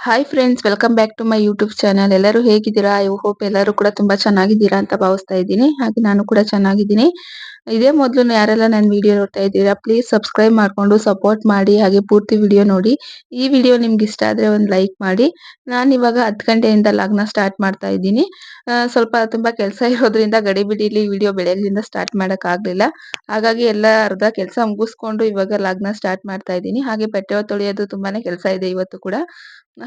Hi friends, welcome back to my YouTube channel. ಎಲ್ಲರೂ ಹೇಗಿದ್ದೀರಾ? I hope ಎಲ್ಲರೂ ಕೂಡ ತುಂಬಾ ಚೆನ್ನಾಗಿದ್ದೀರಾ ಅಂತ ಭಾವಿಸ್ತಾ ಇದ್ದೀನಿ. ಹಾಗೆ ನಾನು ಕೂಡ ಚೆನ್ನಾಗಿದ್ದೀನಿ. ಇದೇ ಮೊದಲು ಯಾರೆಲ್ಲ ನನ್ನ ವಿಡಿಯೋ ನೋಡ್ತಾ ಇದ್ದೀರಾ, ಪ್ಲೀಸ್ ಸಬ್ಸ್ಕ್ರೈಬ್ ಮಾಡ್ಕೊಂಡು ಸಪೋರ್ಟ್ ಮಾಡಿ. ಹಾಗೆ ಪೂರ್ತಿ ವಿಡಿಯೋ ನೋಡಿ. ಈ ವಿಡಿಯೋ ನಿಮ್ಗೆ ಇಷ್ಟ ಆದ್ರೆ ಒಂದು ಲೈಕ್ ಮಾಡಿ. ನಾನು ಇವಾಗ 10 ಗಂಟೆಯಿಂದ ಲಾಗ್ನ ಸ್ಟಾರ್ಟ್ ಮಾಡ್ತಾ ಇದ್ದೀನಿ. ಸ್ವಲ್ಪ ತುಂಬಾ ಕೆಲಸ ಇರೋದ್ರಿಂದ ಗಡಿಬಿಡಿಲಿ ವಿಡಿಯೋ ಬೆಳಗ್ಗೆಯಿಂದ ಸ್ಟಾರ್ಟ್ ಮಾಡಕ್ ಆಗ್ಲಿಲ್ಲ. ಹಾಗಾಗಿ ಎಲ್ಲ ಅರ್ಧ ಕೆಲಸ ಮುಗಿಸ್ಕೊಂಡು ಇವಾಗ ಲಾಗ್ನ ಸ್ಟಾರ್ಟ್ ಮಾಡ್ತಾ ಇದ್ದೀನಿ. ಹಾಗೆ ಬಟ್ಟೆ ತೊಳೆಯೋದು ತುಂಬಾನೇ ಕೆಲಸ ಇದೆ ಇವತ್ತು ಕೂಡ.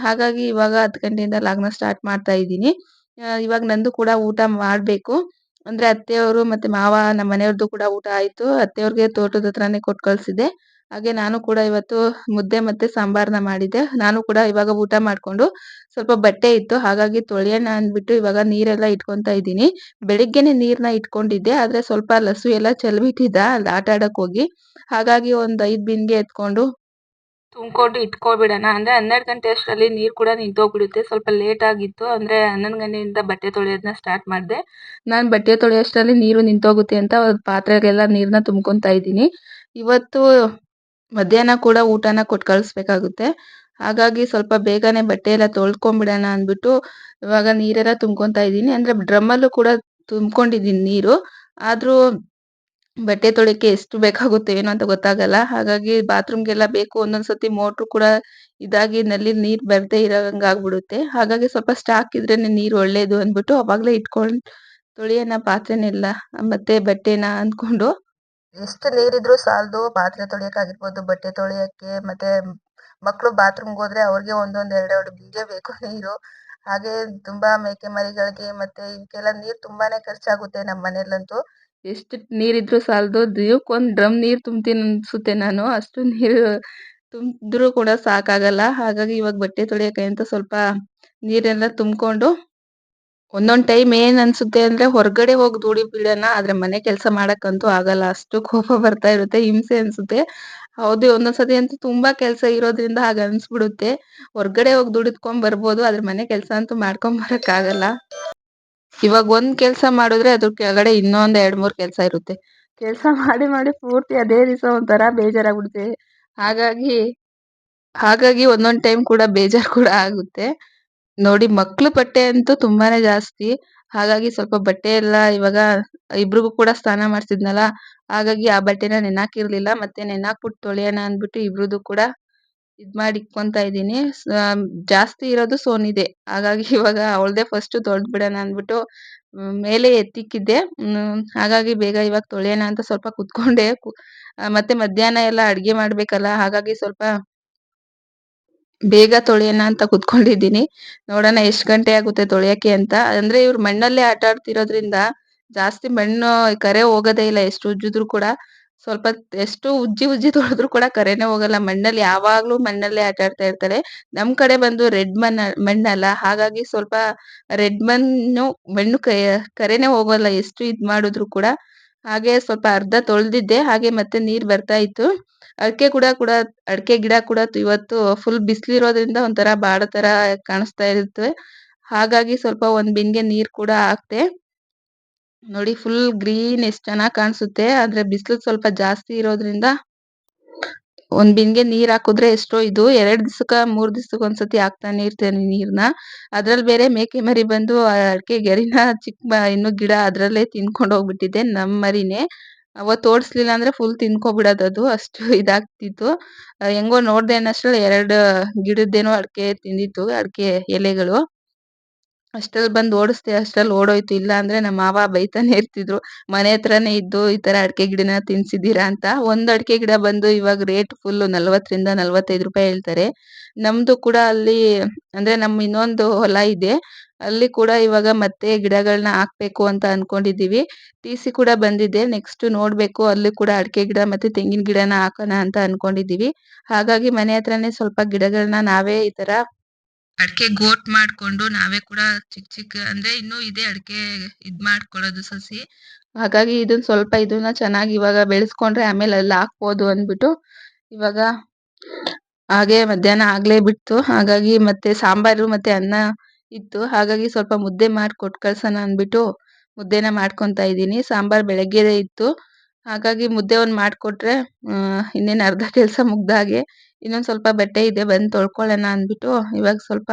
ಹಾಗಾಗಿ ಇವಾಗ 10 ಗಂಟೆಯಿಂದ ಲಾಗ್ನ ಸ್ಟಾರ್ಟ್ ಮಾಡ್ತಾ ಇದ್ದೀನಿ. ಇವಾಗ ನಂದು ಕೂಡ ಊಟ ಮಾಡ್ಬೇಕು. ಅಂದ್ರೆ ಅತ್ತೆಯವರು ಮತ್ತೆ ಮಾವ ನಮ್ಮ ಮನೆಯವ್ರದ್ದು ಕೂಡ ಊಟ ಆಯ್ತು. ಅತ್ತೆಯವ್ರಿಗೆ ತೋಟದ ಹತ್ರನೇ ಕೊಟ್ಟು ಕಳ್ಸಿದ್ದೆ. ಹಾಗೆ ನಾನು ಕೂಡ ಇವತ್ತು ಮುದ್ದೆ ಮತ್ತೆ ಸಾಂಬಾರ್ನ ಮಾಡಿದ್ದೆ. ನಾನು ಕೂಡ ಇವಾಗ ಊಟ ಮಾಡ್ಕೊಂಡು ಸ್ವಲ್ಪ ಬಟ್ಟೆ ಇತ್ತು, ಹಾಗಾಗಿ ತೊಳೆಯೋಣ ಅಂದ್ಬಿಟ್ಟು ಇವಾಗ ನೀರೆಲ್ಲ ಇಟ್ಕೊಂತಾ ಇದ್ದೀನಿ. ಬೆಳಿಗ್ಗೆನೆ ನೀರ್ನ ಇಟ್ಕೊಂಡಿದ್ದೆ, ಆದ್ರೆ ಸ್ವಲ್ಪ ಲಸು ಎಲ್ಲ ಚೆಲ್ಬಿಟ್ಟಿದ್ದ ಅಲ್ಲಿ ಆಟ ಆಡಕ್ ಹೋಗಿ. ಹಾಗಾಗಿ ಒಂದ್ 5 ಬಿನ್ಗೆ ಎತ್ಕೊಂಡು ತುಂಬ್ಕೊಂಡು ಇಟ್ಕೊಬಿಡೋಣ. ಅಂದ್ರೆ 12 ಗಂಟೆ ಅಷ್ಟರಲ್ಲಿ ನೀರು ಕೂಡ ನಿಂತೋಗ್ಬಿಡುತ್ತೆ. ಸ್ವಲ್ಪ ಲೇಟ್ ಆಗಿತ್ತು, ಅಂದ್ರೆ 11 ಗಂಟೆಯಿಂದ ಬಟ್ಟೆ ತೊಳೆಯೋದನ್ನ ಸ್ಟಾರ್ಟ್ ಮಾಡಿದೆ. ನಾನು ಬಟ್ಟೆ ತೊಳೆಯೋಷ್ಟರಲ್ಲಿ ನೀರು ನಿಂತೋಗುತ್ತೆ ಅಂತ ಪಾತ್ರೆಗೆಲ್ಲ ನೀರನ್ನ ತುಂಬ್ಕೊಂತಾ ಇದ್ದೀನಿ. ಇವತ್ತು ಮಧ್ಯಾಹ್ನ ಕೂಡ ಊಟನ ಕೊಟ್ಟು ಕಳಿಸ್ಬೇಕಾಗುತ್ತೆ. ಹಾಗಾಗಿ ಸ್ವಲ್ಪ ಬೇಗನೆ ಬಟ್ಟೆ ಎಲ್ಲ ತೊಳ್ಕೊಂಬಿಡೋಣ ಅಂದ್ಬಿಟ್ಟು ಇವಾಗ ನೀರೆಲ್ಲ ತುಂಬ್ಕೊಂತಾ ಇದ್ದೀನಿ. ಅಂದ್ರೆ ಡ್ರಮ್ಮಲ್ಲೂ ಕೂಡ ತುಂಬ್ಕೊಂಡಿದ್ದೀನಿ ನೀರು. ಆದ್ರೂ ಬಟ್ಟೆ ತೊಳೆಯಕ್ಕೆ ಎಷ್ಟು ಬೇಕಾಗುತ್ತೆ ಏನೋ ಅಂತ ಗೊತ್ತಾಗಲ್ಲ. ಹಾಗಾಗಿ ಬಾತ್ರೂಮ್ಗೆಲ್ಲ ಬೇಕು. ಒಂದೊಂದ್ಸತಿ ಮೋಟ್ರು ಕೂಡ ಇದಾಗಿ ನಲ್ಲಿ ನೀರ್ ಬರ್ದೇ ಇರೋಂಗ್ ಆಗ್ಬಿಡುತ್ತೆ. ಹಾಗಾಗಿ ಸ್ವಲ್ಪ ಸ್ಟಾಕ್ ಇದ್ರೇನೆ ನೀರು ಒಳ್ಳೇದು ಅಂದ್ಬಿಟ್ಟು ಅವಾಗ್ಲೇ ಇಟ್ಕೊಂಡ್ ತೊಳೆಯೋಣ ಪಾತ್ರೆನೆಲ್ಲ ಮತ್ತೆ ಬಟ್ಟೆನ ಅಂದ್ಕೊಂಡು. ಎಷ್ಟು ನೀರಿದ್ರು ಸಾಲದು ಪಾತ್ರೆ ತೊಳೆಯಕ್ಕಾಗಿರ್ಬೋದು, ಬಟ್ಟೆ ತೊಳೆಯಕ್ಕೆ. ಮತ್ತೆ ಮಕ್ಳು ಬಾತ್ರೂಮ್ಗೆ ಹೋದ್ರೆ ಅವ್ರಿಗೆ ಒಂದೊಂದ್ ಎರಡೆರಡು ಬಿಂದಿಗೆ ಬೇಕು ನೀರು. ಹಾಗೆ ತುಂಬಾ ಮೇಕೆ ಮರಿಗಳಿಗೆ ಮತ್ತೆ ಇವಕ್ಕೆಲ್ಲ ನೀರ್ ತುಂಬಾನೇ ಖರ್ಚಾಗುತ್ತೆ ನಮ್ಮ ಮನೇಲಂತೂ. ಎಷ್ಟು ನೀರಿದ್ರು ಸಾಲದು, ದಿನಕ್ಕೊಂದ್ ಡ್ರಮ್ ನೀರ್ ತುಂಬ್ತೀನಿ ಅನ್ಸುತ್ತೆ ನಾನು. ಅಷ್ಟು ನೀರು ತುಂಬಿದ್ರೂ ಕೂಡ ಸಾಕಾಗಲ್ಲ. ಹಾಗಾಗಿ ಇವಾಗ ಬಟ್ಟೆ ತೊಳೆಯಕ್ಕೆ ಅಂತ ಸ್ವಲ್ಪ ನೀರೆಲ್ಲ ತುಂಬ್ಕೊಂಡು ಒಂದೊಂದ್ ಟೈಮ್ ಏನ್ ಅನ್ಸುತ್ತೆ ಅಂದ್ರೆ ಹೊರಗಡೆ ಹೋಗಿ ದುಡಿ ಬಿಡೋಣ, ಆದ್ರೆ ಮನೆ ಕೆಲಸ ಮಾಡಕ್ಕಂತೂ ಆಗಲ್ಲ. ಅಷ್ಟು ಕೋಪ ಬರ್ತಾ ಇರುತ್ತೆ, ಹಿಂಸೆ ಅನ್ಸುತ್ತೆ. ಹೌದು, ಒಂದೊಂದ್ಸತಿ ಅಂತೂ ತುಂಬಾ ಕೆಲಸ ಇರೋದ್ರಿಂದ ಹಾಗ ಅನ್ಸ್ಬಿಡುತ್ತೆ. ಹೊರಗಡೆ ಹೋಗಿ ದುಡಿದ್ಕೊಂಡ್ ಬರ್ಬೋದು, ಆದ್ರೆ ಮನೆ ಕೆಲಸ ಅಂತೂ ಮಾಡ್ಕೊಂಡ್ ಬರಕ್ ಆಗಲ್ಲ. ಇವಾಗ ಒಂದ್ ಕೆಲ್ಸ ಮಾಡಿದ್ರೆ ಅದ್ರ ಕೆಳಗಡೆ ಇನ್ನೊಂದ್ 2-3 ಕೆಲ್ಸ ಇರುತ್ತೆ. ಕೆಲ್ಸ ಮಾಡಿ ಮಾಡಿ ಪೂರ್ತಿ ಅದೇ ದಿವಸ ಒಂಥರ ಬೇಜಾರಾಗ್ಬಿಡುತ್ತೆ. ಹಾಗಾಗಿ ಹಾಗಾಗಿ ಒಂದೊಂದ್ ಟೈಮ್ ಕೂಡ ಬೇಜಾರ್ ಕೂಡ ಆಗುತ್ತೆ. ನೋಡಿ, ಮಕ್ಳು ಬಟ್ಟೆ ಅಂತೂ ತುಂಬಾನೇ ಜಾಸ್ತಿ. ಹಾಗಾಗಿ ಸ್ವಲ್ಪ ಬಟ್ಟೆ ಎಲ್ಲ ಇವಾಗ ಇಬ್ರಿಗೂ ಕೂಡ ಸ್ನಾನ ಮಾಡ್ಸಿದ್ನಲ್ಲ, ಹಾಗಾಗಿ ಆ ಬಟ್ಟೆನ ನೆನಾಕಿರ್ಲಿಲ್ಲ. ಮತ್ತೆ ನೆನಾಕ್ಬಿಟ್ಟು ತೊಳೆಯೋಣ ಅಂದ್ಬಿಟ್ಟು ಇಬ್ರದ್ದು ಕೂಡ ಇದ್ ಮಾಡಿ ಇಟ್ಕೊಂತಾ ಇದ್ದೀನಿ. ಜಾಸ್ತಿ ಇರೋದು ಸೋನಿದೆ. ಹಾಗಾಗಿ ಇವಾಗ ಅವಳ್ದೇ ಫಸ್ಟ್ ತೊಳ್ದ್ ಬಿಡೋಣ ಅಂದ್ಬಿಟ್ಟು ಮೇಲೆ ಎತ್ತಿಕ್ಕಿದ್ದೆ. ಹಾಗಾಗಿ ಬೇಗ ಇವಾಗ ತೊಳೆಯೋಣ ಅಂತ ಸ್ವಲ್ಪ ಕುತ್ಕೊಂಡೆ. ಮತ್ತೆ ಮಧ್ಯಾಹ್ನ ಎಲ್ಲ ಅಡ್ಗೆ ಮಾಡ್ಬೇಕಲ್ಲ, ಹಾಗಾಗಿ ಸ್ವಲ್ಪ ಬೇಗ ತೊಳೆಯೋಣ ಅಂತ ಕುತ್ಕೊಂಡಿದ್ದೀನಿ. ನೋಡೋಣ ಎಷ್ಟ್ ಗಂಟೆ ಆಗುತ್ತೆ ತೊಳೆಯಕ್ಕೆ ಅಂತ. ಅಂದ್ರೆ ಇವ್ರು ಮಣ್ಣಲ್ಲೇ ಆಟ ಆಡ್ತಿರೋದ್ರಿಂದ ಜಾಸ್ತಿ ಮಣ್ಣು ಕರೆ ಹೋಗೋದೇ ಇಲ್ಲ. ಎಷ್ಟು ಉಜ್ಜಿದ್ರು ಕೂಡ ಸ್ವಲ್ಪ ಎಷ್ಟು ಉಜ್ಜಿ ಉಜ್ಜಿ ತೊಳೆದ್ರು ಕೂಡ ಕರೆನೇ ಹೋಗಲ್ಲ. ಮಣ್ಣಲ್ಲಿ ಯಾವಾಗ್ಲೂ ಮಣ್ಣಲ್ಲೇ ಆಟ ಆಡ್ತಾ ಇರ್ತಾಳೆ. ನಮ್ ಕಡೆ ಬಂದು ರೆಡ್ ಮಣ್ಣಲ್ಲ, ಹಾಗಾಗಿ ಸ್ವಲ್ಪ ರೆಡ್ ಮಣ್ಣು ಕರೆನೇ ಹೋಗಲ್ಲ ಎಷ್ಟು ಇದ್ ಮಾಡಿದ್ರು ಕೂಡ. ಹಾಗೆ ಸ್ವಲ್ಪ ಅರ್ಧ ತೊಳ್ದಿದ್ದೆ, ಹಾಗೆ ಮತ್ತೆ ನೀರ್ ಬರ್ತಾ ಇತ್ತು. ಅಡ್ಕೆ ಗಿಡ ಕೂಡ ಇವತ್ತು ಫುಲ್ ಬಿಸ್ಲಿರೋದ್ರಿಂದ ಒಂಥರ ಬಾಡ ತರ ಕಾಣಿಸ್ತಾ ಇರುತ್ತೆ. ಹಾಗಾಗಿ ಸ್ವಲ್ಪ ಒಂದ್ ಬಿನ್ಗೆ ನೀರ್ ಕೂಡ ಹಾಕ್ದೆ. ನೋಡಿ, ಫುಲ್ ಗ್ರೀನ್ ಎಷ್ಟ್ ಚೆನ್ನಾಗ್ ಕಾಣಿಸುತ್ತೆ. ಆದ್ರೆ ಬಿಸಿಲು ಸ್ವಲ್ಪ ಜಾಸ್ತಿ ಇರೋದ್ರಿಂದ ಒಂದ್ ಬಿನ್ಗೆ ನೀರ್ ಹಾಕುದ್ರೆ ಎಷ್ಟೋ ಇದು 2 ದಿವ್ಸಕ್ಕ 3 ದಿವ್ಸಕ್ಕೆ ಒಂದ್ಸತಿ ಹಾಕ್ತಾನೆ ಇರ್ತೇನೆ ನೀರ್ನ. ಅದ್ರಲ್ಲಿ ಬೇರೆ ಮೇಕೆ ಮರಿ ಬಂದು ಅಡ್ಕೆ ಗೆರಿನ ಇನ್ನು ಗಿಡ ಅದ್ರಲ್ಲೇ ತಿನ್ಕೊಂಡ್ ಹೋಗ್ಬಿಟ್ಟಿದೆ, ನಮ್ ಮರಿನೇ. ಅವತ್ತು ಓಡಿಸ್ಲಿಲ್ಲ ಅಂದ್ರೆ ಫುಲ್ ತಿನ್ಕೊಬಿಡೋದದು, ಅಷ್ಟು ಇದಾಗ್ತಿತ್ತು. ಹೆಂಗೋ ನೋಡ್ದೆ ಅನ್ನಷ್ಟ್ರಲ್ಲಿ 2 ಗಿಡದ್ದೇನೋ ಅಡ್ಕೆ ತಿಂದಿತ್ತು, ಅಡ್ಕೆ ಎಲೆಗಳು. ಅಷ್ಟ್ರಲ್ಲಿ ಬಂದು ಓಡಿಸ್ದೆ, ಅಷ್ಟ್ರಲ್ಲಿ ಓಡೋಯ್ತು. ಇಲ್ಲ ಅಂದ್ರೆ ನಮ್ಮ ಮಾವ ಬೈತಾನೆ ಇರ್ತಿದ್ರು, ಮನೆ ಹತ್ರನೇ ಇದ್ದು ಈ ತರ ಅಡ್ಕೆ ಗಿಡನ ತಿನ್ಸಿದೀರಾ ಅಂತ. ಒಂದ್ ಅಡ್ಕೆ ಗಿಡ ಬಂದು ಇವಾಗ ರೇಟ್ ಫುಲ್ 40 ರಿಂದ 45 ರೂಪಾಯಿ ಹೇಳ್ತಾರೆ. ನಮ್ದು ಕೂಡ ಅಲ್ಲಿ ಅಂದ್ರೆ ನಮ್ ಇನ್ನೊಂದು ಹೊಲ ಇದೆ, ಅಲ್ಲಿ ಕೂಡ ಇವಾಗ ಮತ್ತೆ ಗಿಡಗಳನ್ನ ಹಾಕ್ಬೇಕು ಅಂತ ಅನ್ಕೊಂಡಿದೀವಿ. ಟಿಸಿ ಕೂಡ ಬಂದಿದೆ. ನೆಕ್ಸ್ಟ್ ನೋಡ್ಬೇಕು, ಅಲ್ಲಿ ಕೂಡ ಅಡ್ಕೆ ಗಿಡ ಮತ್ತೆ ತೆಂಗಿನ ಗಿಡನ ಹಾಕೋಣ ಅಂತ ಅನ್ಕೊಂಡಿದೀವಿ. ಹಾಗಾಗಿ ಮನೆ ಹತ್ರನೇ ಸ್ವಲ್ಪ ಗಿಡಗಳನ್ನ ನಾವೇ ಈ ತರ ಅಡ್ಕೆ ಗೋಟ್ ಮಾಡ್ಕೊಂಡು ನಾವೇ ಕೂಡ ಚಿಕ್ಕ ಚಿಕ್ಕ ಅಂದ್ರೆ ಇನ್ನೂ ಇದೆ ಅಡ್ಕೆ ಇದ್ ಮಾಡ್ಕೊಳ್ಳೋದು ಸಸಿ. ಹಾಗಾಗಿ ಇದನ್ನ ಚೆನ್ನಾಗಿ ಇವಾಗ ಬೆಳೆಸ್ಕೊಂಡ್ರೆ ಆಮೇಲೆ ಅಲ್ಲಿ ಹಾಕ್ಬೋದು ಅಂದ್ಬಿಟ್ಟು ಇವಾಗ ಹಾಗೆ ಮಧ್ಯಾಹ್ನ ಆಗ್ಲೇ ಬಿಟ್ಟು, ಹಾಗಾಗಿ ಮತ್ತೆ ಸಾಂಬಾರು ಮತ್ತೆ ಅನ್ನ ಇತ್ತು. ಹಾಗಾಗಿ ಸ್ವಲ್ಪ ಮುದ್ದೆ ಮಾಡಿ ಕೊಟ್ಟು ಕಳ್ಸೋಣ ಅಂದ್ಬಿಟ್ಟು ಮುದ್ದೆನ ಮಾಡ್ಕೊಂತಾ ಇದ್ದೀನಿ. ಸಾಂಬಾರ್ ಬೆಳಗ್ಗೆದೇ ಇತ್ತು, ಹಾಗಾಗಿ ಮುದ್ದೆ ಒಂದ್ ಮಾಡ್ಕೊಟ್ರೆ ಇನ್ನೇನ್ ಅರ್ಧ ಕೆಲ್ಸ ಮುಗ್ದ ಹಾಗೆ. ಇನ್ನೊಂದ್ ಸ್ವಲ್ಪ ಬಟ್ಟೆ ಇದೆ ಬಂದ್ ತೊಳ್ಕೊಳ್ಳೋಣ ಅಂದ್ಬಿಟ್ಟು ಇವಾಗ ಸ್ವಲ್ಪ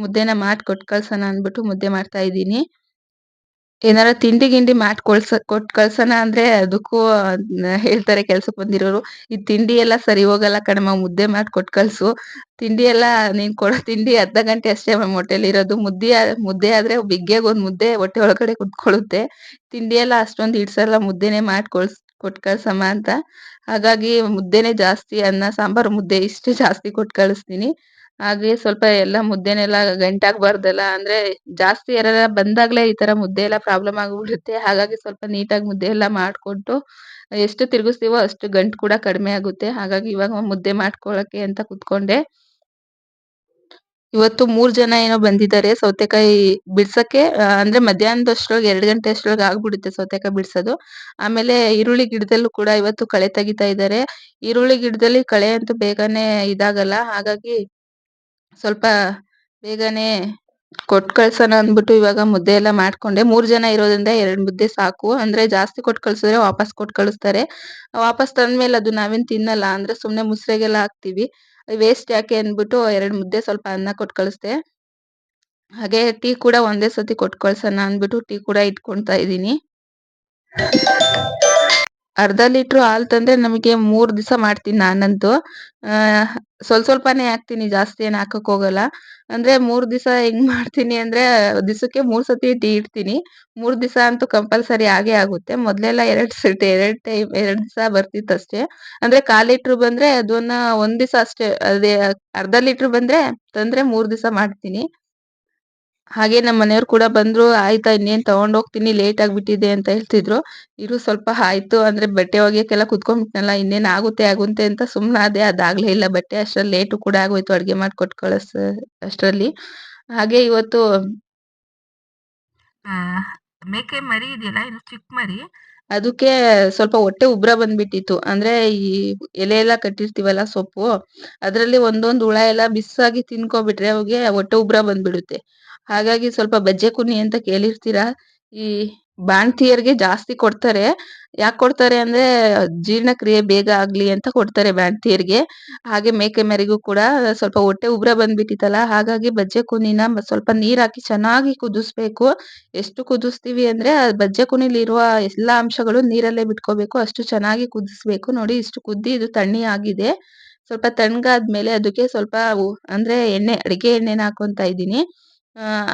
ಮುದ್ದೆನ ಮಾಡಿ ಕೊಟ್ಟು ಕಳ್ಸೋಣ ಅಂದ್ಬಿಟ್ಟು ಮುದ್ದೆ ಮಾಡ್ತಾ ಇದ್ದೀನಿ. ಏನಾರ ತಿಂಡಿ ಗಿಂಡಿ ಮಾಡ್ ಕೊಟ್ಟು ಕಳ್ಸೋಣ ಅಂದ್ರೆ ಅದಕ್ಕೂ ಹೇಳ್ತಾರೆ ಕೆಲ್ಸಕ್ ಬಂದಿರೋರು, "ಈ ತಿಂಡಿ ಎಲ್ಲ ಸರಿ ಹೋಗಲ್ಲ ಕಣಮ್ಮ ಮುದ್ದೆ ಮಾಡಿ ಕೊಟ್ಟು ಕಳ್ಸು. ತಿಂಡಿ ಎಲ್ಲ ನೀನ್ ಕೊಡೋ ತಿಂಡಿ ಅರ್ಧ ಗಂಟೆ ಅಷ್ಟೇ ಮ್ಯಾಮ್ ಹೊಟ್ಟೆಲಿರೋದು. ಮುದ್ದೆ ಆದ್ರೆ ಬಿಗ್ಗೆಗ್ ಒಂದ್ ಮುದ್ದೆ ಹೊಟ್ಟೆ ಒಳಗಡೆ ಕುತ್ಕೊಳ್ಳುತ್ತೆ. ತಿಂಡಿ ಎಲ್ಲ ಅಷ್ಟೊಂದ್ ಹಿಡ್ಸಲ್ಲ ಮುದ್ದೆನೇ ಮಾಡಿ ಕೊಟ್ಟು ಕಳ್ಸಮ್ಮ" ಅಂತ. ಹಾಗಾಗಿ ಮುದ್ದೆನೇ ಜಾಸ್ತಿ ಅನ್ನ, ಸಾಂಬಾರು, ಮುದ್ದೆ ಇಷ್ಟು ಜಾಸ್ತಿ ಕೊಟ್ಟು ಕಳಿಸ್ತೀನಿ. ಹಾಗೆ ಸ್ವಲ್ಪ ಎಲ್ಲ ಮುದ್ದೆನೆಲ್ಲ ಗಂಟಾಗ್ಬಾರ್ದಲ್ಲ ಅಂದ್ರೆ ಜಾಸ್ತಿ ಯಾರಾರ ಬಂದಾಗ್ಲೇ ಈ ತರ ಮುದ್ದೆ ಎಲ್ಲ ಪ್ರಾಬ್ಲಮ್ ಆಗ್ಬಿಡುತ್ತೆ. ಹಾಗಾಗಿ ಸ್ವಲ್ಪ ನೀಟಾಗಿ ಮುದ್ದೆ ಎಲ್ಲ ಮಾಡ್ಕೊಟ್ಟು ಎಷ್ಟು ತಿರುಗಿಸ್ತೀವೋ ಅಷ್ಟು ಗಂಟು ಕೂಡ ಕಡಿಮೆ ಆಗುತ್ತೆ. ಹಾಗಾಗಿ ಇವಾಗ ಮುದ್ದೆ ಮಾಡ್ಕೊಳಕ್ಕೆ ಅಂತ ಕುತ್ಕೊಂಡೆ. ಇವತ್ತು 3 ಜನ ಏನೋ ಬಂದಿದ್ದಾರೆ ಸೌತೆಕಾಯಿ ಬಿಡ್ಸಕ್ಕೆ. ಅಂದ್ರೆ ಮಧ್ಯಾಹ್ನದಷ್ಟ್ರೊಳಗೆ 2 ಗಂಟೆ ಅಷ್ಟ್ರೊಳಗೆ ಆಗ್ಬಿಡುತ್ತೆ ಸೌತೆಕಾಯಿ ಬಿಡ್ಸೋದು. ಆಮೇಲೆ ಈರುಳ್ಳಿ ಗಿಡದಲ್ಲೂ ಕೂಡ ಇವತ್ತು ಕಳೆ ತೆಗಿತಾ ಇದ್ದಾರೆ. ಈರುಳ್ಳಿ ಗಿಡದಲ್ಲಿ ಕಳೆ ಅಂತೂ ಬೇಗನೆ ಇದಾಗಲ್ಲ. ಹಾಗಾಗಿ ಸ್ವಲ್ಪ ಬೇಗನೆ ಕೊಟ್ಟು ಕಳ್ಸೋಣ ಅಂದ್ಬಿಟ್ಟು ಇವಾಗ ಮುದ್ದೆ ಎಲ್ಲ ಮಾಡ್ಕೊಂಡೆ. 3 ಜನ ಇರೋದ್ರಿಂದ 2 ಮುದ್ದೆ ಸಾಕು. ಅಂದ್ರೆ ಜಾಸ್ತಿ ಕೊಟ್ಟು ಕಳ್ಸಿದ್ರೆ ವಾಪಸ್ ಕೊಟ್ಟು ಕಳಿಸ್ತಾರೆ. ವಾಪಸ್ ತಂದ್ಮೇಲೆ ಅದು ನಾವೇನ್ ತಿನ್ನಲ್ಲ. ಅಂದ್ರೆ ಸುಮ್ನೆ ಮುಸ್ರೆಗೆಲ್ಲ ಹಾಕ್ತಿವಿ. ವೇಸ್ಟ್ ಯಾಕೆ ಅಂದ್ಬಿಟ್ಟು 2 ಮುದ್ದೆ ಸ್ವಲ್ಪ ಅನ್ನ ಕೊಟ್ಟು ಕಳಿಸ್ದೆ. ಹಾಗೆ ಟೀ ಕೂಡ ಒಂದೇ ಸತಿ ಕೊಟ್ಟು ಕಳ್ಸೋಣ ಅಂದ್ಬಿಟ್ಟು ಟೀ ಕೂಡ ಇಟ್ಕೊಳ್ತಾ ಇದೀನಿ. ಅರ್ಧ ಲೀಟ್ರು ಹಾಲ್ ತಂದ್ರೆ ನಮಗೆ 3 ದಿವಸ ಮಾಡ್ತೀನಿ ನಾನಂತೂ. ಸ್ವಲ್ಪನೇ ಹಾಕ್ತೀನಿ ಜಾಸ್ತಿ ಏನ್ ಹಾಕಕ್ ಹೋಗಲ್ಲ. ಅಂದ್ರೆ 3 ದಿವಸ ಹೆಂಗ್ ಮಾಡ್ತೀನಿ ಅಂದ್ರೆ ದಿವಸಕ್ಕೆ 3 ಸತಿ ಟೀ ಇಡ್ತೀನಿ. 3 ದಿವಸ ಅಂತೂ ಕಂಪಲ್ಸರಿ ಆಗೇ ಆಗುತ್ತೆ. ಮೊದ್ಲೆಲ್ಲ 2 ದಿವಸ ಬರ್ತಿತ್ತಷ್ಟೇ. ಅಂದ್ರೆ 1/4 ಲೀಟ್ರ್ ಬಂದ್ರೆ ಅದನ್ನ 1 ದಿವಸ ಅಷ್ಟೇ. ಅದೇ ಅರ್ಧ ಲೀಟ್ರ್ ಬಂದ್ರೆ ತಂದ್ರೆ 3 ದಿವಸ ಮಾಡ್ತೀನಿ. ಹಾಗೆ ನಮ್ಮ ಮನೆಯವ್ರು ಕೂಡ ಬಂದ್ರು. "ಆಯ್ತಾ ಇನ್ನೇನ್ ತಗೊಂಡ್ ಹೋಗ್ತೀನಿ ಲೇಟ್ ಆಗ್ಬಿಟ್ಟಿದೆ" ಅಂತ ಹೇಳ್ತಿದ್ರು. ಇರು ಸ್ವಲ್ಪ ಆಯ್ತು ಅಂದ್ರೆ ಬಟ್ಟೆ ಒಗ್ಯಕ್ಕೆಲ್ಲ ಕುತ್ಕೊಂಡ್ಬಿಟ್ನಲ್ಲ ಇನ್ನೇನ್ ಆಗುತ್ತೆ ಅಂತ ಸುಮ್ನಾದೆ. ಅದಾಗ್ಲೇ ಇಲ್ಲ ಬಟ್ಟೆ ಅಷ್ಟ್ರಲ್ಲಿ ಲೇಟು ಕೂಡ ಆಗೋಯ್ತು ಅಡ್ಗೆ ಮಾಡಿ ಕೊಟ್ಟು ಅಷ್ಟ್ರಲ್ಲಿ. ಹಾಗೆ ಇವತ್ತು ಆ ಮೇಕೆ ಮರಿ ಇದೆಯಲ್ಲ, ಇದು ಚಿಕ್ಕ ಮರಿ. ಅದಕ್ಕೆ ಸ್ವಲ್ಪ ಹೊಟ್ಟೆ ಉಬ್ರ ಬಂದ್ಬಿಟ್ಟಿತ್ತು. ಅಂದ್ರೆ ಈ ಎಲೆ ಎಲ್ಲ ಕಟ್ಟಿರ್ತೀವಲ್ಲ ಸೊಪ್ಪು, ಅದ್ರಲ್ಲಿ ಒಂದೊಂದ್ ಹುಳ ಎಲ್ಲ ಮಿಸ್ಸಾಗಿ ತಿನ್ಕೊಬಿಟ್ರೆ ಅವಿಗೆ ಹೊಟ್ಟೆ ಉಬ್ರ ಬಂದ್ಬಿಡುತ್ತೆ. ಹಾಗಾಗಿ ಸ್ವಲ್ಪ ಬಜ್ಜೆ ಕುನ್ನಿ ಅಂತ ಕೇಳಿರ್ತೀರಾ? ಈ ಬಾಣ್ತಿಯರ್ಗೆ ಜಾಸ್ತಿ ಕೊಡ್ತಾರೆ. ಯಾಕ್ ಕೊಡ್ತಾರೆ ಅಂದ್ರೆ ಜೀರ್ಣಕ್ರಿಯೆ ಬೇಗ ಆಗ್ಲಿ ಅಂತ ಕೊಡ್ತಾರೆ ಬಾಣ್ತಿಯರ್ಗೆ. ಹಾಗೆ ಮೇಕೆ ಮರಿಗೂ ಕೂಡ ಸ್ವಲ್ಪ ಹೊಟ್ಟೆ ಉಬ್ರ ಬಂದ್ಬಿಟ್ಟಿತ್ತಲ್ಲ, ಹಾಗಾಗಿ ಬಜ್ಜೆ ಕುನ್ನಿನ ಸ್ವಲ್ಪ ನೀರ್ ಹಾಕಿ ಚೆನ್ನಾಗಿ ಕುದಿಸ್ಬೇಕು. ಎಷ್ಟು ಕುದಿಸ್ತೀವಿ ಅಂದ್ರೆ ಬಜ್ಜೆ ಕುನಿಲಿರುವ ಎಲ್ಲಾ ಅಂಶಗಳು ನೀರಲ್ಲೇ ಬಿಟ್ಕೋಬೇಕು. ಅಷ್ಟು ಚೆನ್ನಾಗಿ ಕುದಿಸ್ಬೇಕು. ನೋಡಿ ಇಷ್ಟು ಕುದ್ದಿ ಇದು ತಣ್ಣಿ ಆಗಿದೆ. ಸ್ವಲ್ಪ ತಣ್ಣಗಾದ್ಮೇಲೆ ಅದಕ್ಕೆ ಸ್ವಲ್ಪ ಅಂದ್ರೆ ಅಡಿಗೆ ಎಣ್ಣೆನ ಹಾಕೊಂತಾ ಇದ್ದೀನಿ.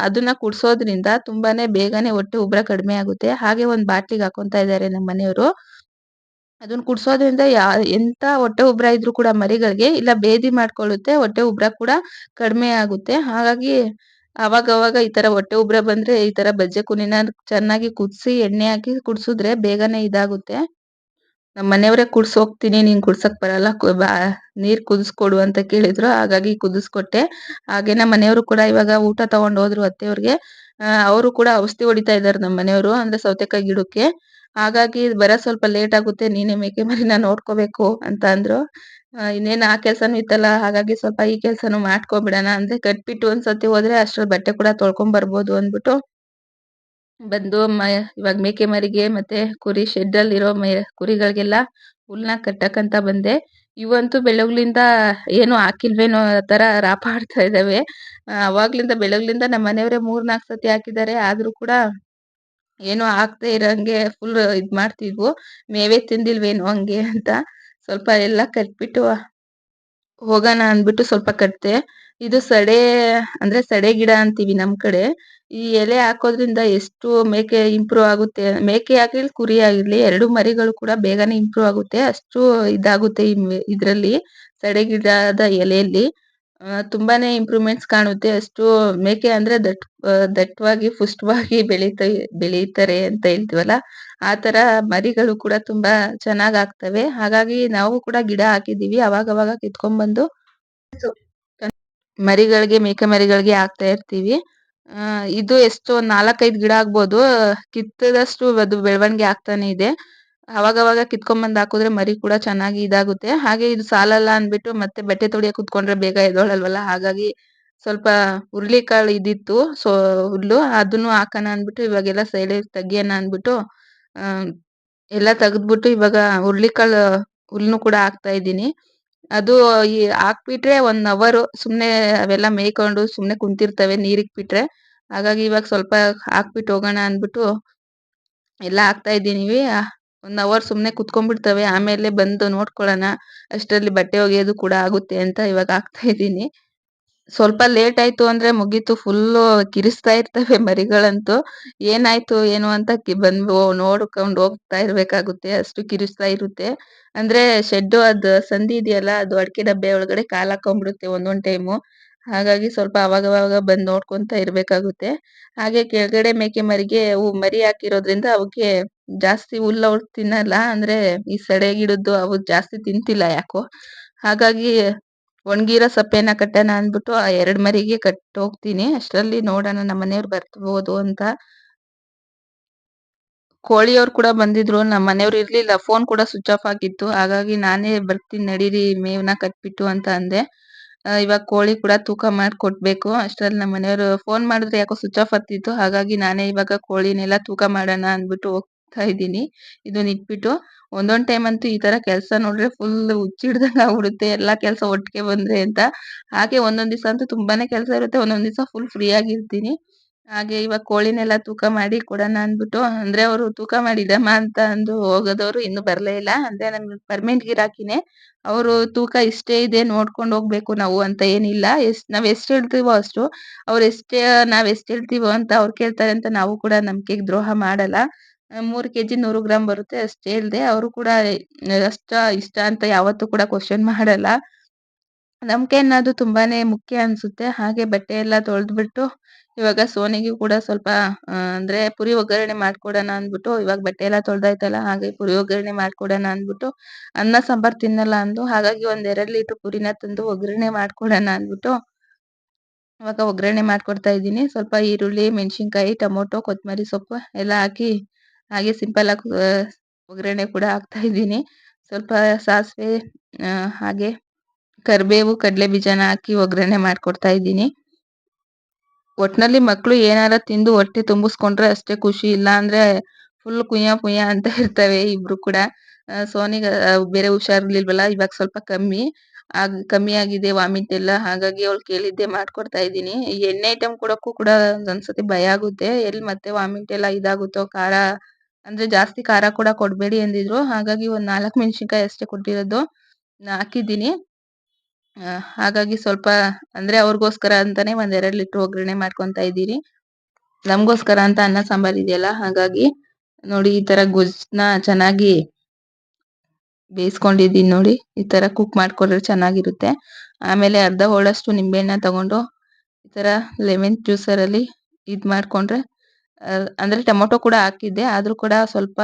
ಅದನ್ನ ಕುಡ್ಸೋದ್ರಿಂದ ತುಂಬಾನೇ ಬೇಗನೆ ಹೊಟ್ಟೆ ಉಬ್ರ ಕಡಿಮೆ ಆಗುತ್ತೆ. ಹಾಗೆ ಒಂದ್ ಬಾಟ್ಲಿಗೆ ಹಾಕೊಂತಾ ಇದ್ದಾರೆ ನಮ್ಮ ಮನೆಯವ್ರು. ಅದನ್ನ ಕುಡ್ಸೋದ್ರಿಂದ ಎಂತ ಹೊಟ್ಟೆ ಉಬ್ರ ಇದ್ರು ಕೂಡ ಮರಿಗಳಿಗೆ ಇಲ್ಲ ಭೇದಿ ಮಾಡ್ಕೊಳ್ಳುತ್ತೆ. ಹೊಟ್ಟೆ ಉಬ್ರ ಕೂಡ ಕಡಿಮೆ ಆಗುತ್ತೆ. ಹಾಗಾಗಿ ಅವಾಗವಾಗ ಈ ತರ ಹೊಟ್ಟೆ ಉಬ್ರ ಬಂದ್ರೆ ಈ ತರ ಬಜ್ಜೆ ಕುನಿನ ಚೆನ್ನಾಗಿ ಕುದಿಸಿ ಎಣ್ಣೆ ಹಾಕಿ ಕುಡ್ಸುದ್ರೆ ಬೇಗನೆ ಇದಾಗುತ್ತೆ. ನಮ್ಮ ಮನೆಯವರೇ ಕುಡ್ಸೋಗ್ತೀನಿ ನೀನ್ ಕುಡ್ಸಕ್ ಬರಲ್ಲ ನೀರ್ ಕುದಿಸ್ಕೊಡು ಅಂತ ಕೇಳಿದ್ರು. ಹಾಗಾಗಿ ಕುದಿಸ್ಕೊಟ್ಟೆ. ಹಾಗೆ ನಮ್ಮ ಮನೆಯವರು ಕೂಡ ಇವಾಗ ಊಟ ತಗೊಂಡ್ ಹೋದ್ರು ಅತ್ತೆಯವ್ರಿಗೆ. ಅವರು ಕೂಡ ಔಷಧಿ ಹೊಡಿತಾ ಇದಾರೆ ನಮ್ಮ ಮನೆಯವರು ಅಂದ್ರೆ ಸೌತೆಕಾಯಿ ಗಿಡಕ್ಕೆ. ಹಾಗಾಗಿ ಬರೋದ್ ಸ್ವಲ್ಪ ಲೇಟ್ ಆಗುತ್ತೆ. ನೀನೇ ಮೇಕೆ ಮರಿನ ನೋಡ್ಕೋಬೇಕು ಅಂತ ಅಂದ್ರು. ಇನ್ನೇನ್ ಆ ಕೆಲ್ಸನೂ ಇತ್ತಲ್ಲ ಹಾಗಾಗಿ ಸ್ವಲ್ಪ ಈ ಕೆಲ್ಸನೂ ಮಾಡ್ಕೊಬಿಡಣ ಅಂದ್ರೆ ಕಟ್ಬಿಟ್ಟು ಒಂದ್ಸತಿ ಹೋದ್ರೆ ಅಷ್ಟ್ರಲ್ಲಿ ಬಟ್ಟೆ ಕೂಡ ತೊಳ್ಕೊಂಡ್ ಬರ್ಬೋದು ಅಂದ್ಬಿಟ್ಟು ಬಂದು ಇವಾಗ ಮೇಕೆ ಮರಿಗೆ ಮತ್ತೆ ಕುರಿ ಶೆಡ್ಡಲ್ಲಿರೋ ಕುರಿಗಳಿಗೆಲ್ಲ ಹುಲ್ನ ಕಟ್ಟಕ್ಕಂತ ಬಂದೆ. ಇವಂತೂ ಬೆಳಗ್ಲಿಂದ ಏನು ಹಾಕಿಲ್ವೇನೋ ತರ ರಾಪಾಡ್ತಾ ಇದಾವೆ. ಅವಾಗ್ಲಿಂದ ಬೆಳಗ್ಲಿಂದ ನಮ್ಮ ಮನೆಯವರೇ 3-4 ಸತಿ ಹಾಕಿದ್ದಾರೆ. ಆದ್ರೂ ಕೂಡ ಏನು ಹಾಕ್ದೇ ಇರಂಗೆ ಫುಲ್ ಇದ್ ಮಾಡ್ತಿದ್ವು. ಮೇವೇ ತಿಂದಿಲ್ವೇನೋ ಹಂಗೆ ಅಂತ ಸ್ವಲ್ಪ ಎಲ್ಲ ಕಟ್ಬಿಟ್ಟು ಹೋಗೋಣ ಅಂದ್ಬಿಟ್ಟು ಸ್ವಲ್ಪ ಕಟ್ದೆ. ಇದು ಅಂದ್ರೆ ಸಡೆ ಗಿಡ ಅಂತೀವಿ ನಮ್ ಕಡೆ. ಈ ಎಲೆ ಹಾಕೋದ್ರಿಂದ ಎಷ್ಟು ಮೇಕೆ ಇಂಪ್ರೂವ್ ಆಗುತ್ತೆ. ಮೇಕೆ ಆಗಿರ್ಲಿ ಕುರಿ ಆಗಿರ್ಲಿ 2 ಮರಿಗಳು ಕೂಡ ಬೇಗನೆ ಇಂಪ್ರೂವ್ ಆಗುತ್ತೆ. ಅಷ್ಟು ಇದಾಗುತ್ತೆ ಇದ್ರಲ್ಲಿ ಸಡೆ ಗಿಡದ ಎಲೆಯಲ್ಲಿ. ತುಂಬಾನೇ ಇಂಪ್ರೂವ್‌ಮೆಂಟ್ಸ್ ಕಾಣುತ್ತೆ. ಅಷ್ಟು ಮೇಕೆ ಅಂದ್ರೆ ದಟ್ಟವಾಗಿ ಪುಷ್ಟವಾಗಿ ಬೆಳೀತಾರೆ ಅಂತ ಹೇಳ್ತೀವಲ್ಲ, ಆ ತರ ಮರಿಗಳು ಕೂಡ ತುಂಬಾ ಚೆನ್ನಾಗ್ ಆಗ್ತವೆ. ಹಾಗಾಗಿ ನಾವು ಕೂಡ ಗಿಡ ಹಾಕಿದೀವಿ. ಅವಾಗವಾಗ ಕಿತ್ಕೊಂಡ್ ಬಂದು ಮೇಕೆ ಮರಿಗಳಿಗೆ ಹಾಕ್ತಾ ಇರ್ತೀವಿ. ಇದು ಎಷ್ಟು 4-5 ಗಿಡ ಆಗ್ಬೋದು. ಕಿತ್ತದಷ್ಟು ಅದು ಬೆಳವಣಿಗೆ ಆಗ್ತಾನೆ ಇದೆ. ಅವಾಗವಾಗ ಕಿತ್ಕೊಂಡ್ ಹಾಕಿದ್ರೆ ಮರಿ ಕೂಡ ಚೆನ್ನಾಗಿ ಇದಾಗುತ್ತೆ. ಹಾಗೆ ಇದು ಸಾಲಲ್ಲ ಅಂದ್ಬಿಟ್ಟು ಮತ್ತೆ ಬಟ್ಟೆ ತೊಳಿಯಕ್ ಕುತ್ಕೊಂಡ್ರೆ ಬೇಗ ಎದ್ದೊಳಲ್ವಲ್ಲ, ಹಾಗಾಗಿ ಸ್ವಲ್ಪ ಹುರುಳಿಕಾಳು ಇದಿತ್ತು ಹುಲ್ಲು ಅದನ್ನು ಹಾಕೋಣ ಅಂದ್ಬಿಟ್ಟು ಇವಾಗೆಲ್ಲ ಸೈಲೆಂಟ್ ತೆಗಿಯೋಣ ಅಂದ್ಬಿಟ್ಟು ಆ ಎಲ್ಲ ತೆಗೆದ್ಬಿಟ್ಟು ಇವಾಗ ಹುರುಳಿಕಾಳು ಹುಲ್ನು ಕೂಡ ಹಾಕ್ತಾ ಇದ್ದೀನಿ. ಅದು ಹಾಕ್ಬಿಟ್ರೆ 1 ಅವರ್ ಸುಮ್ನೆ ಅವೆಲ್ಲ ಮೇಯ್ಕೊಂಡು ಸುಮ್ನೆ ಕುಂತಿರ್ತವೆ ನೀರಿಕ್ಬಿಟ್ರೆ. ಹಾಗಾಗಿ ಇವಾಗ ಸ್ವಲ್ಪ ಹಾಕ್ಬಿಟ್ಟು ಹೋಗೋಣ ಅಂದ್ಬಿಟ್ಟು ಎಲ್ಲ ಹಾಕ್ತಾ ಇದ್ದೀನಿ. 1 ಅವರ್ ಸುಮ್ನೆ ಕುತ್ಕೊಂಡ್ಬಿಡ್ತವೆ. ಆಮೇಲೆ ಬಂದು ನೋಡ್ಕೊಳ್ಳೋಣ. ಅಷ್ಟರಲ್ಲಿ ಬಟ್ಟೆ ಒಗೆಯೋದು ಕೂಡ ಆಗುತ್ತೆ ಅಂತ ಇವಾಗ ಹಾಕ್ತಾ ಇದ್ದೀನಿ. ಸ್ವಲ್ಪ ಲೇಟ್ ಆಯ್ತು ಅಂದ್ರೆ ಮುಗೀತು ಫುಲ್ಲು ಕಿರಿಸ್ತಾ ಇರ್ತವೆ ಮರಿಗಳಂತೂ. ಏನಾಯ್ತು ಏನು ಅಂತ ಬಂದು ನೋಡ್ಕೊಂಡು ಹೋಗ್ತಾ ಇರ್ಬೇಕಾಗುತ್ತೆ. ಅಷ್ಟು ಕಿರಿಸ್ತಾ ಇರುತ್ತೆ. ಅಂದ್ರೆ ಶೆಡ್ಡು ಸಂದಿ ಇದೆಯಲ್ಲ ಅದು ಅಡಿಕೆ ಡಬ್ಬೆ ಒಳಗಡೆ ಕಾಲ್ ಹಾಕೊಂಡ್ಬಿಡುತ್ತೆ ಒಂದೊಂದ್ ಟೈಮು. ಹಾಗಾಗಿ ಸ್ವಲ್ಪ ಅವಾಗವಾಗ ಬಂದ್ ನೋಡ್ಕೊಂತಾ ಇರ್ಬೇಕಾಗುತ್ತೆ. ಹಾಗೆ ಕೆಳಗಡೆ ಮೇಕೆ ಮರಿಗೆ ಮರಿ ಹಾಕಿರೋದ್ರಿಂದ ಅವಕ್ಕೆ ಜಾಸ್ತಿ ಹುಲ್ಲು ಅವ್ಳು ತಿನ್ನಲ್ಲ. ಅಂದ್ರೆ ಈ ಸೆಡೆ ಗಿಡದ್ದು ಅವು ಜಾಸ್ತಿ ತಿಂತಿಲ್ಲ ಯಾಕೋ. ಹಾಗಾಗಿ ಒಣಗಿರೋ ಸಪ್ಪೆನ ಕಟ್ಟೋಣ ಅಂದ್ಬಿಟ್ಟು ಆ 2 ಮರಿಗೆ ಕಟ್ಟೋಗ್ತೀನಿ. ಅಷ್ಟರಲ್ಲಿ ನೋಡೋಣ ನಮ್ಮನೆಯವ್ರು ಬರ್ಬೋದು ಅಂತ. ಕೋಳಿಯವ್ರು ಕೂಡ ಬಂದಿದ್ರು. ನಮ್ಮನೆಯವ್ರು ಇರ್ಲಿಲ್ಲ. ಫೋನ್ ಕೂಡ ಸ್ವಿಚ್ ಆಫ್ ಆಗಿತ್ತು. ಹಾಗಾಗಿ ನಾನೇ ಬರ್ತೀನಿ ನಡೀರಿ ಮೇವ್ನ ಕಟ್ಬಿಟ್ಟು ಅಂತ ಅಂದೆ. ಇವಾಗ ಕೋಳಿ ಕೂಡ ತೂಕ ಮಾಡಿ ಕೊಡ್ಬೇಕು. ಅಷ್ಟ್ರಲ್ಲಿ ನಮ್ಮನೆಯವ್ರು ಫೋನ್ ಮಾಡಿದ್ರೆ ಯಾಕೋ ಸ್ವಿಚ್ ಆಫ್ ಆಗ್ತಿತ್ತು. ಹಾಗಾಗಿ ನಾನೇ ಇವಾಗ ಕೋಳಿನೆಲ್ಲ ತೂಕ ಮಾಡೋಣ ಅಂದ್ಬಿಟ್ಟು ಹೋಗ್ತಾ ಇದ್ದೀನಿ. ಇದನ್ನ ಇಟ್ಬಿಟ್ಟು ಒಂದೊಂದ್ ಟೈಮ್ ಅಂತೂ ಈ ತರ ಕೆಲ್ಸ ನೋಡಿದ್ರೆ ಫುಲ್ ಹುಚ್ಚಿಡ್ದಂಗ್ ಆಗ್ಬಿಡುತ್ತೆ. ಎಲ್ಲಾ ಕೆಲ್ಸ ಒಟ್ಟಿಗೆ ಬಂದ್ರೆ ಅಂತ. ಹಾಗೆ ಒಂದೊಂದ್ ದಿವಸ ಅಂತೂ ತುಂಬಾನೇ ಕೆಲ್ಸ ಇರುತ್ತೆ. ಒಂದೊಂದ್ ದಿವಸ ಫುಲ್ ಫ್ರೀ ಆಗಿರ್ತೀನಿ. ಹಾಗೆ ಇವಾಗ ಕೋಳಿನೆಲ್ಲ ತೂಕ ಮಾಡಿ ಕೊಡೋಣ ಅಂದ್ಬಿಟ್ಟು ಅಂದ್ರೆ ಅವರು ತೂಕ ಮಾಡಿ ಇಡಮ್ಮ ಅಂತ ಅಂದು ಹೋಗೋದವ್ರು ಇನ್ನೂ ಬರ್ಲೇ ಇಲ್ಲ. ಅಂದ್ರೆ ನಮ್ಗೆ ಪರ್ಮನೆಂಟ್ ಗಿರಾಕಿನೇ. ಅವರು ತೂಕ ಇಷ್ಟೇ ಇದೆ ನೋಡ್ಕೊಂಡು ಹೋಗ್ಬೇಕು ನಾವು ಅಂತ ಏನಿಲ್ಲ. ನಾವ್ ಎಷ್ಟ್ ಹೇಳ್ತೀವೋ ಅಷ್ಟು. ಅವ್ರು ನಾವ್ ಎಷ್ಟ್ ಹೇಳ್ತೀವೋ ಅಂತ ಅವ್ರು ಕೇಳ್ತಾರೆ ಅಂತ ನಾವು ಕೂಡ ನಂಬಿಕೆಗೆ ದ್ರೋಹ ಮಾಡಲ್ಲ. 3 ಕೆಜಿ 100 ಗ್ರಾಮ್ ಬರುತ್ತೆ ಅಷ್ಟ್ ಹೇಳ್ದೆ. ಅವರು ಕೂಡ ಅಷ್ಟ ಇಷ್ಟ ಅಂತ ಯಾವತ್ತೂ ಕೂಡ ಕ್ವೆಶ್ಚನ್ ಮಾಡಲ್ಲ. ನಂಬಿಕೆ ಅನ್ನೋದು ತುಂಬಾನೇ ಮುಖ್ಯ ಅನ್ಸುತ್ತೆ. ಹಾಗೆ ಬಟ್ಟೆ ಎಲ್ಲ ತೊಳೆದ್ಬಿಟ್ಟು ಇವಾಗ ಸೋನಿಗೆ ಕೂಡ ಸ್ವಲ್ಪ ಅಂದ್ರೆ ಪುರಿ ಒಗ್ಗರಣೆ ಮಾಡ್ಕೊಡೋಣ ಅಂದ್ಬಿಟ್ಟು ಇವಾಗ ಬಟ್ಟೆ ಎಲ್ಲ ತೊಳ್ದಾಯ್ತಲ್ಲ ಹಾಗೆ ಪುರಿ ಒಗ್ಗರಣೆ ಮಾಡ್ಕೊಡೋಣ ಅಂದ್ಬಿಟ್ಟು ಅನ್ನ ಸಾಂಬಾರ್ ತಿನ್ನಲ್ಲ ಅಂದ್ಲು. ಹಾಗಾಗಿ ಒಂದ್ 2 ಲೀಟರ್ ಪುರಿನ ತಂದು ಒಗ್ಗರಣೆ ಮಾಡ್ಕೊಡೋಣ ಅಂದ್ಬಿಟ್ಟು ಇವಾಗ ಒಗ್ಗರಣೆ ಮಾಡ್ಕೊಡ್ತಾ ಇದ್ದೀನಿ. ಸ್ವಲ್ಪ ಈರುಳ್ಳಿ, ಮೆಣಸಿನ್ಕಾಯಿ, ಟೊಮೊಟೊ, ಕೊತ್ತಂಬರಿ ಸೊಪ್ಪು ಎಲ್ಲ ಹಾಕಿ ಹಾಗೆ ಸಿಂಪಲ್ ಆಗಿ ಒಗ್ಗರಣೆ ಕೂಡ ಹಾಕ್ತಾ ಇದ್ದೀನಿ. ಸ್ವಲ್ಪ ಸಾಸಿವೆ ಹಾಗೆ ಕರಿಬೇವು, ಕಡಲೆ ಬೀಜನ ಹಾಕಿ ಒಗ್ಗರಣೆ ಮಾಡ್ಕೊಡ್ತಾ ಇದ್ದೀನಿ. ಒಟ್ನಲ್ಲಿ ಮಕ್ಳು ಏನಾರ ತಿಂದು ಹೊಟ್ಟೆ ತುಂಬಿಸ್ಕೊಂಡ್ರೆ ಅಷ್ಟೇ ಖುಷಿ. ಇಲ್ಲ ಅಂದ್ರೆ ಫುಲ್ ಕುಯ್ಯ ಕುಯ್ಯ ಅಂತ ಇರ್ತವೆ ಇಬ್ರು ಕೂಡ. ಸೋನಿಗೆ ಬೇರೆ ಹುಷಾರಿರ್ಲಿಲ್ವಲ್ಲ ಇವಾಗ ಸ್ವಲ್ಪ ಕಮ್ಮಿ ಕಮ್ಮಿ ಆಗಿದೆ ವಾಮಿಟ್ ಎಲ್ಲ. ಹಾಗಾಗಿ ಅವಳು ಕೇಳಿದ್ದೆ ಮಾಡ್ಕೊಡ್ತಾ ಇದ್ದೀನಿ. ಎಣ್ಣೆ ಐಟಮ್ ಕೊಡಕ್ಕೂ ಕೂಡ ಒಂದೊಂದ್ಸತಿ ಭಯ ಆಗುತ್ತೆ. ಎಲ್ಲಿ ಮತ್ತೆ ವಾಮಿಟ್ ಎಲ್ಲ ಇದಾಗುತ್ತೋ. ಖಾರ ಅಂದ್ರೆ ಜಾಸ್ತಿ ಖಾರ ಕೂಡ ಕೊಡ್ಬೇಡಿ ಅಂದಿದ್ರು. ಹಾಗಾಗಿ ಒಂದ್ 4 ಮೆಣಸಿನ್ಕಾಯಿ ಅಷ್ಟೇ ಕೊಟ್ಟಿರೋದು ಹಾಕಿದ್ದೀನಿ. ಹಾಗಾಗಿ ಸ್ವಲ್ಪ ಅಂದ್ರೆ ಅವ್ರಿಗೋಸ್ಕರ ಅಂತಾನೆ ಒಂದ್ 2 ಲೀಟರ್ ಒಗ್ಗರಣೆ ಮಾಡ್ಕೊಂತಾ ಇದ್ದೀನಿ. ನಮ್ಗೋಸ್ಕರ ಅಂತ ಅನ್ನ ಸಾಂಬಾರ್ ಇದೆಯಲ್ಲ ಹಾಗಾಗಿ ನೋಡಿ ಈ ತರ ಗೊಜ್ಜನ್ನ ಚೆನ್ನಾಗಿ ಬೇಯಿಸ್ಕೊಂಡಿದ್ದೀನಿ ನೋಡಿ. ಈ ತರ ಕುಕ್ ಮಾಡ್ಕೊಂಡ್ರೆ ಚೆನ್ನಾಗಿರುತ್ತೆ. ಆಮೇಲೆ ಅರ್ಧ ಹೋಳಷ್ಟು ನಿಂಬೆಹಣ್ಣ ತಗೊಂಡು ಈ ತರ ಲೆಮನ್ ಜ್ಯೂಸರ್ ಅಲ್ಲಿ ಇದ್ ಮಾಡ್ಕೊಂಡ್ರೆ ಅಂದ್ರೆ ಟೊಮೊಟೊ ಕೂಡ ಹಾಕಿದ್ದೆ ಆದ್ರೂ ಕೂಡ ಸ್ವಲ್ಪ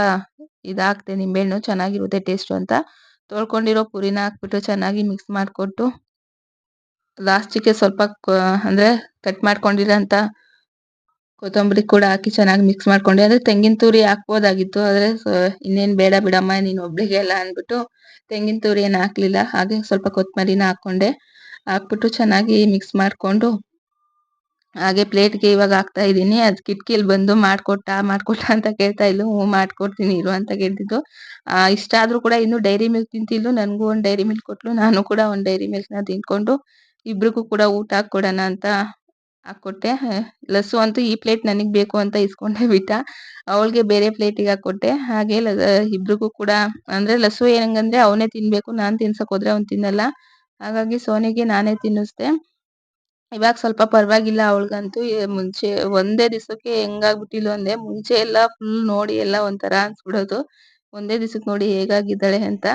ಇದಾಕ್ತೆ ನಿಂಬೆಹಣ್ಣು ಚೆನ್ನಾಗಿರುತ್ತೆ ಟೇಸ್ಟ್ ಅಂತ. ತೊಳ್ಕೊಂಡಿರೋ ಪುರಿನ ಹಾಕ್ಬಿಟ್ಟು ಚೆನ್ನಾಗಿ ಮಿಕ್ಸ್ ಮಾಡ್ಕೊಟ್ಟು ಲಾಸ್ಟಿಗೆ ಸ್ವಲ್ಪ ಅಂದ್ರೆ ಕಟ್ ಮಾಡ್ಕೊಂಡಿರೋಂಥ ಕೊತ್ತಂಬರಿ ಕೂಡ ಹಾಕಿ ಚೆನ್ನಾಗಿ ಮಿಕ್ಸ್ ಮಾಡ್ಕೊಂಡೆ. ಅಂದ್ರೆ ತೆಂಗಿನ ತುರಿ ಹಾಕ್ಬೋದಾಗಿತ್ತು. ಆದ್ರೆ ಇನ್ನೇನ್ ಬೇಡ ಬಿಡಮ್ಮ ನೀನ್ ಒಬ್ಳಿಗೆ ಅಲ್ಲ ಅಂದ್ಬಿಟ್ಟು ತೆಂಗಿನ ತುರಿ ಏನು ಹಾಕ್ಲಿಲ್ಲ. ಹಾಗೆ ಸ್ವಲ್ಪ ಕೊತ್ತಂಬರಿನ ಹಾಕ್ಕೊಂಡೆ. ಹಾಕ್ಬಿಟ್ಟು ಚೆನ್ನಾಗಿ ಮಿಕ್ಸ್ ಮಾಡ್ಕೊಂಡು ಹಾಗೆ ಪ್ಲೇಟ್ಗೆ ಇವಾಗ ಹಾಕ್ತಾ ಇದ್ದೀನಿ. ಅದ್ ಕಿಟಕಿಲಿ ಬಂದು ಮಾಡ್ಕೊಟ್ಟ ಅಂತ ಕೇಳ್ತಾ ಇದ್ಲು. ಮಾಡ್ಕೊಡ್ತೀನಿ ಇರು ಅಂತ ಕೇಳ್ತಿದ್ದು. ಇಷ್ಟ ಆದ್ರೂ ಕೂಡ ಇನ್ನು ಡೈರಿ ಮಿಲ್ಕ್ ತಿಂತಿದ್ಲು. ನನ್ಗೂ ಒಂದ್ ಡೈರಿ ಮಿಲ್ಕ್ ಕೊಟ್ಲು. ನಾನು ಕೂಡ ಒಂದ್ ಡೈರಿ ಮಿಲ್ಕ್ ನ ತಿನ್ಕೊಂಡು ಇಬ್ರಿಗೂ ಕೂಡ ಊಟ ಹಾಕೊಡೋಣ ಅಂತ ಹಾಕೊಟ್ಟೆ. ಲಸ್ಸು ಅಂತೂ ಈ ಪ್ಲೇಟ್ ನನಗ್ ಬೇಕು ಅಂತ ಇಸ್ಕೊಂಡೇ ಬಿಟ್ಟ. ಅವಳಿಗೆ ಬೇರೆ ಪ್ಲೇಟಿಗೆ ಹಾಕೊಟ್ಟೆ. ಹಾಗೆ ಇಬ್ರಿಗೂ ಕೂಡ ಅಂದ್ರೆ ಲಸ್ಸು ಹೆಂಗಂದ್ರೆ ಅವನೇ ತಿನ್ಬೇಕು. ನಾನ್ ತಿನ್ಸಕ್ ಹೋದ್ರೆ ಅವ್ನ್ ತಿನ್ನಲ್ಲ. ಹಾಗಾಗಿ ಸೋನಿಗೆ ನಾನೇ ತಿನ್ನಿಸ್ದೆ. ಇವಾಗ ಸ್ವಲ್ಪ ಪರವಾಗಿಲ್ಲ ಅವಳಿಗಂತೂ. ಮುಂಚೆ ಒಂದೇ ದಿವಸಕ್ಕೆ ಹೆಂಗಾಗ್ಬಿಟ್ಟಿದ್ಲು ಅಂದ್ರೆ ಮುಂಚೆ ಎಲ್ಲ ಫುಲ್ ನೋಡಿ ಎಲ್ಲ ಒಂಥರ ಅನ್ಸ್ಬಿಡೋದು. ಒಂದೇ ದಿವಸಕ್ಕೆ ನೋಡಿ ಹೇಗಾಗಿದ್ದಾಳೆ ಅಂತ.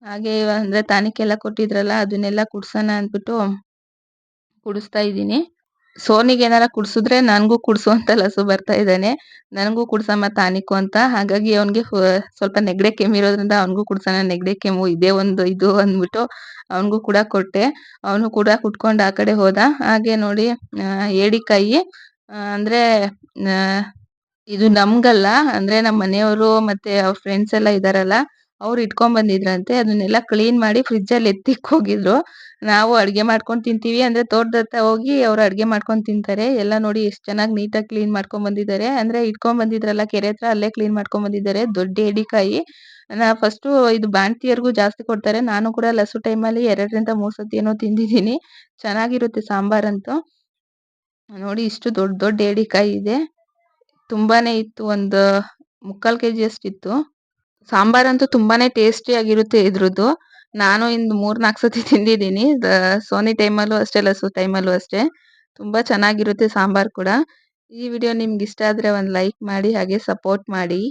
ಹಾಗೆ ಅಂದ್ರೆ ಟಾನಿಕ್ ಎಲ್ಲ ಕೊಟ್ಟಿದ್ರಲ್ಲ ಅದನ್ನೆಲ್ಲ ಕುಡ್ಸೋಣ ಅಂದ್ಬಿಟ್ಟು ಕುಡಿಸ್ತಾ ಇದ್ದೀನಿ. ಸೋನಿಗೆ ಏನಾರ ಕುಡ್ಸಿದ್ರೆ ನನ್ಗೂ ಕುಡ್ಸು ಅಂತ ಲಸು ಬರ್ತಾ ಇದ್ದಾನೆ. ನನಗೂ ಕುಡ್ಸಮ್ಮ ಟಾನಿಕ್ಕು ಅಂತ. ಹಾಗಾಗಿ ಅವನ್ಗೆ ಸ್ವಲ್ಪ ನೆಗಡಿ ಕೆಮ್ಮಿರೋದ್ರಿಂದ ಅವನಿಗೂ ಕುಡ್ಸೋಣ ನೆಗಡಿ ಕೆಮ್ಮು ಇದೇ ಒಂದು ಇದು ಅಂದ್ಬಿಟ್ಟು ಅವನಿಗೂ ಕೂಡ ಕೊಟ್ಟೆ. ಅವನು ಕೂಡ ಕುಟ್ಕೊಂಡು ಆ ಕಡೆ ಹೋದ. ಹಾಗೆ ನೋಡಿ ಏಡಿಕಾಯಿ ಅಂದ್ರೆ ಇದು ನಮ್ಗಲ್ಲ ಅಂದ್ರೆ ನಮ್ಮ ಮನೆಯವರು ಮತ್ತೆ ಅವ್ರ ಫ್ರೆಂಡ್ಸ್ ಎಲ್ಲ ಇದಾರಲ್ಲ ಅವ್ರು ಇಟ್ಕೊಂಡ್ ಬಂದಿದ್ರಂತೆ. ಅದನ್ನೆಲ್ಲ ಕ್ಲೀನ್ ಮಾಡಿ ಫ್ರಿಡ್ಜ್ ಅಲ್ಲಿ ಎತ್ತಿಕ್ ಹೋಗಿದ್ರು. ನಾವು ಅಡ್ಗೆ ಮಾಡ್ಕೊಂಡ್ ತಿಂತೀವಿ ಅಂದ್ರೆ ತೋಟದ ಹತ್ರ ಹೋಗಿ ಅವ್ರು ಅಡ್ಗೆ ಮಾಡ್ಕೊಂಡ್ ತಿಂತಾರೆ. ಎಲ್ಲ ನೋಡಿ ಎಷ್ಟ್ ಚೆನ್ನಾಗಿ ನೀಟಾಗಿ ಕ್ಲೀನ್ ಮಾಡ್ಕೊಂಡ್ ಬಂದಿದ್ದಾರೆ. ಅಂದ್ರೆ ಇಟ್ಕೊಂಡ್ ಬಂದಿದ್ರಲ್ಲ ಕೆರೆ ಹತ್ರ ಅಲ್ಲೇ ಕ್ಲೀನ್ ಮಾಡ್ಕೊಂಡ್ ಬಂದಿದ್ದಾರೆ. ದೊಡ್ಡ ಏಡಿಕಾಯಿ ಫಸ್ಟು ಇದು ಬಾಣಂತಿಯರಿಗೂ ಜಾಸ್ತಿ ಕೊಡ್ತಾರೆ. ನಾನು ಕೂಡ ಲಸು ಟೈಮಲ್ಲಿ 2ರಿಂದ 3 ಸತಿ ಏನೋ ತಿಂದಿದ್ದೀನಿ. ಚೆನ್ನಾಗಿರುತ್ತೆ ಸಾಂಬಾರಂತೂ. ನೋಡಿ ಇಷ್ಟು ದೊಡ್ಡ ದೊಡ್ಡ ಏಡಿಕಾಯಿ ಇದೆ. ತುಂಬಾನೇ ಇತ್ತು. ಒಂದು 3/4 ಕೆಜಿಯಷ್ಟಿತ್ತು. ಸಾಂಬಾರಂತೂ ತುಂಬಾನೇ ಟೇಸ್ಟಿಯಾಗಿರುತ್ತೆ ಇದ್ರದ್ದು. ನಾನು ಇಂದು 3, 4 ಸತಿ ತಿಂದಿದ್ದೀನಿ. ಸೋನಿ ಟೈಮಲ್ಲೂ ಅಷ್ಟೇ, ಲಸು ಟೈಮಲ್ಲೂ ಅಷ್ಟೇ. ತುಂಬಾ ಚೆನ್ನಾಗಿರುತ್ತೆ ಸಾಂಬಾರ್ ಕೂಡ. ಈ ವಿಡಿಯೋ ನಿಮ್ಗೆ ಇಷ್ಟ ಆದ್ರೆ ಒಂದು ಲೈಕ್ ಮಾಡಿ, ಹಾಗೆ ಸಪೋರ್ಟ್ ಮಾಡಿ.